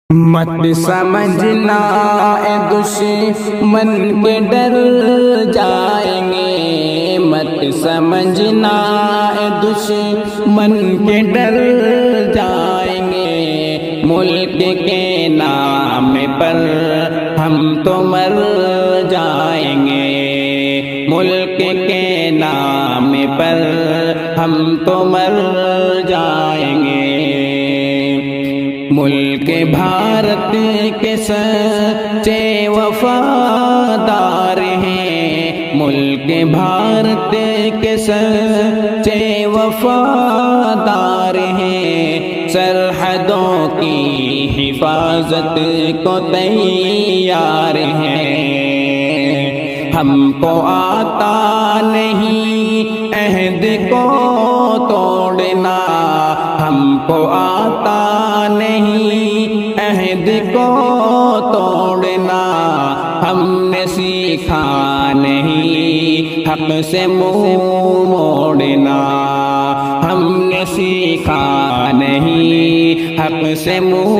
مت سمجھنا اے دشمن کے ڈر جائیں گے، مت سمجھنا اے دشمن کے ڈر جائیں گے، ملک کے نام پر ہم تو مر جائیں گے، ملک کے نام پر ہم تو مر جائیں گے۔ ملک بھارت کے سچے وفادار ہیں، ملک بھارت کے سچے وفادار ہیں، سرحدوں کی حفاظت کو تیار ہیں۔ ہم کو آتا نہیں عہد کو توڑنا، ہم کو آتا نہیں عہد کو توڑنا، ہم نے سیکھا نہیں حق سے منہ موڑنا، ہم نے سیکھا نہیں حق سے منہ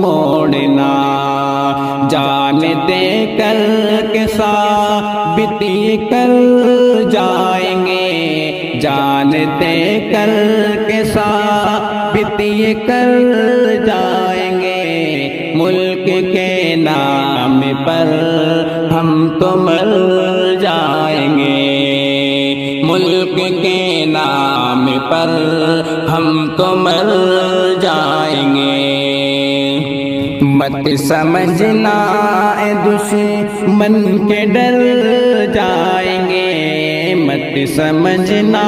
موڑنا، جان دے کر کے ثابت کر جائیں گے، جان دے کر کے ثابت کر جائیں گے، ملک کے نام پر ہم تو مر جائیں گے، ملک کے نام پر ہم تو مر جائیں گے۔ مت سمجھنا اے دشمن کے ڈر جائیں گے، مت سمجھنا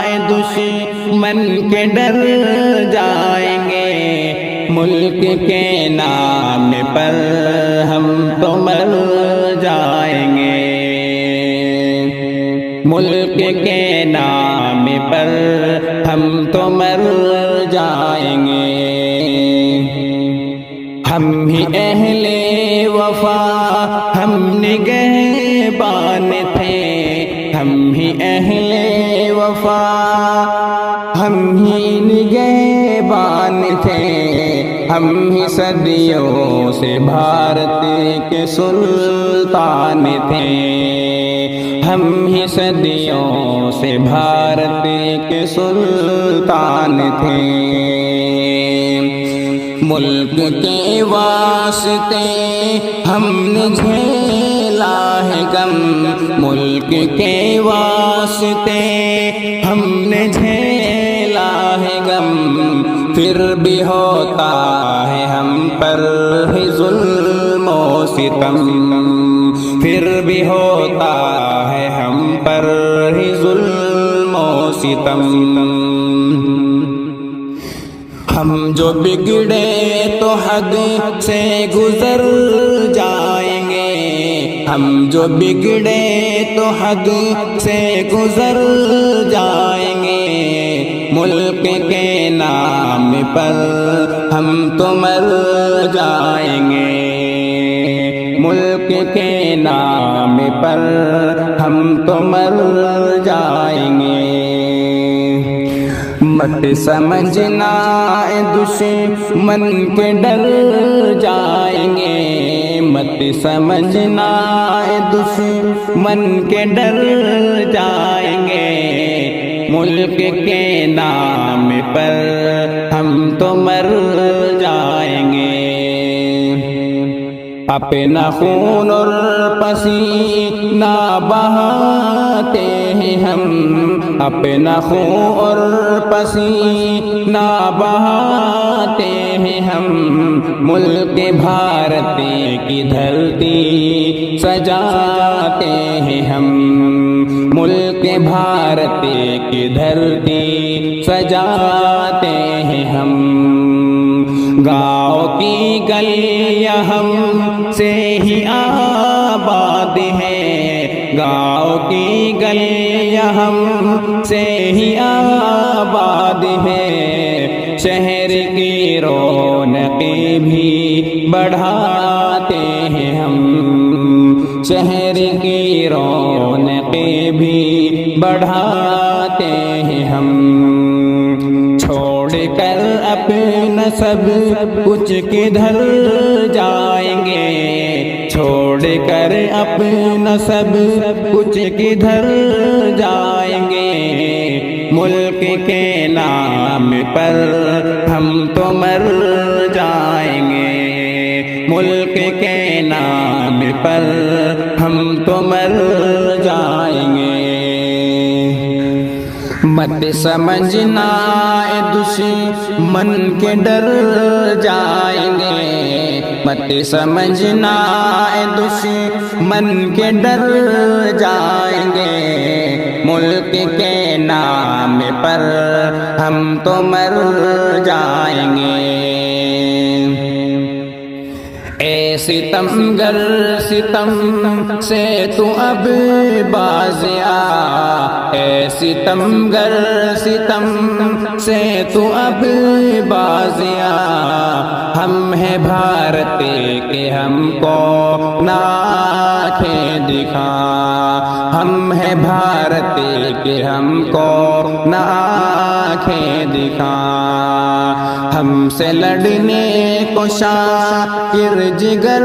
اے دشمن کے ڈر جائیں گے، ملک کے نام پر ہم تو مر جائیں گے، ملک کے نام پر ہم تو مر جائیں گے۔ ہم ہی اہل وفا ہم نگہبان تھے، ہم ہی اہل وفا ہم ہی نگہبان تھے، ہم ہی صدیوں سے بھارت کے سلطان تھے، ہم ہی صدیوں سے بھارت کے سلطان تھے، ملک کے واسطے ہم نے جھیلا ہے غم، ملک کے واسطے ہم نے جھیلا ہے غم، پھر بھی ہوتا ہے ہم پر ہی ظلم و ستم، پھر بھی ہوتا ہے ہم پر ہی ظلم و ستم۔ ہم جو بگڑے تو حد سے گزر جائیں گے، ہم جو بگڑے تو حد سے گزر جائیں گے، ملک کے نام پر ہم تو مر جائیں گے، ملک کے نام پر ہم تو مر جائیں گے۔ مت سمجھنا اے دشمن کے ڈر جائیں گے، مت سمجھنا اے دشمن کے ڈر جائیں گے، ملک کے نام پر ہم تو مر جائیں گے۔ اپنا خون اور پسینہ بہاتے ہیں ہم، اپنا خون اور پسینہ بہاتے ہیں ہم، ملک بھارت کی دھرتی سجاتے ہیں ہم، ملک بھارت کی دھرتی سجاتے ہیں ہم، گاؤں کی گلیاں ہم سے ہی آباد ہیں، گاؤں کی گلیاں ہم سے ہی آباد ہیں، شہر کی رونق بھی بڑھاتے ہیں ہم، شہر کی رونق بھی بڑھاتے ہیں ہم، چھوڑ کر اپنا سب کچھ کدھر جائیں گے، چھوڑ کر اپنا سب کچھ کدھر جائیں گے، ملک کے نام پر ہم تو مر جائیں گے، ملک کے نام پر ہم تو مر جائیں گے۔ مت سمجھنا اے دشمن کے ڈر جائیں گے، مت سمجھنا اے دشمن کے ڈر جائیں گے، ملک کے نام پر ہم تو مر جائیں گے۔ اے ستمگر ستم سے تو اب باز آ، اے ستمگر ستم سے تو اب باز آ، ہم ہیں بھارت کے ہم کو نہ آنکھیں دکھا، ہم ہیں بھارت کے ہم کو نہ آنکھیں دکھا، ہم سے لڑنے کو شاکر جگر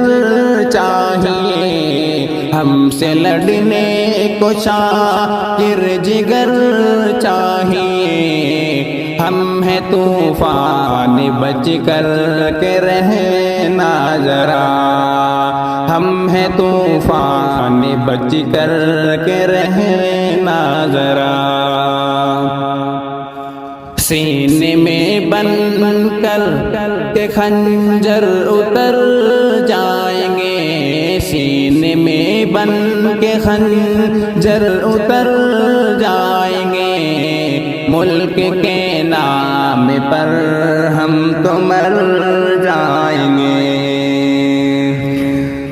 چاہیے، ہم سے لڑنے کو شاکر جگر چاہیے، ہم ہیں طوفان بچ کر کے رہنا ذرا، ہم ہیں طوفان بچ کر کے رہنا ذرا، سینے میں بن کر کے خنجر اتر جائیں گے، سینے میں بن کے خنجر اتر جائیں گے، ملک کے نام پر ہم تو مر جائیں گے۔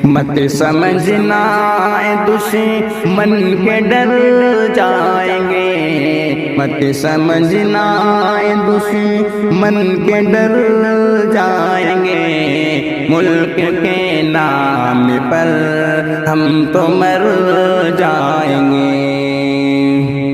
مت سمجھنا اے دشمن کے ڈر جائیں گے، مت سمجھنا اے دشمن کے ڈر جائیں گے، ملک کے نام پر ہم تو مر جائیں گے۔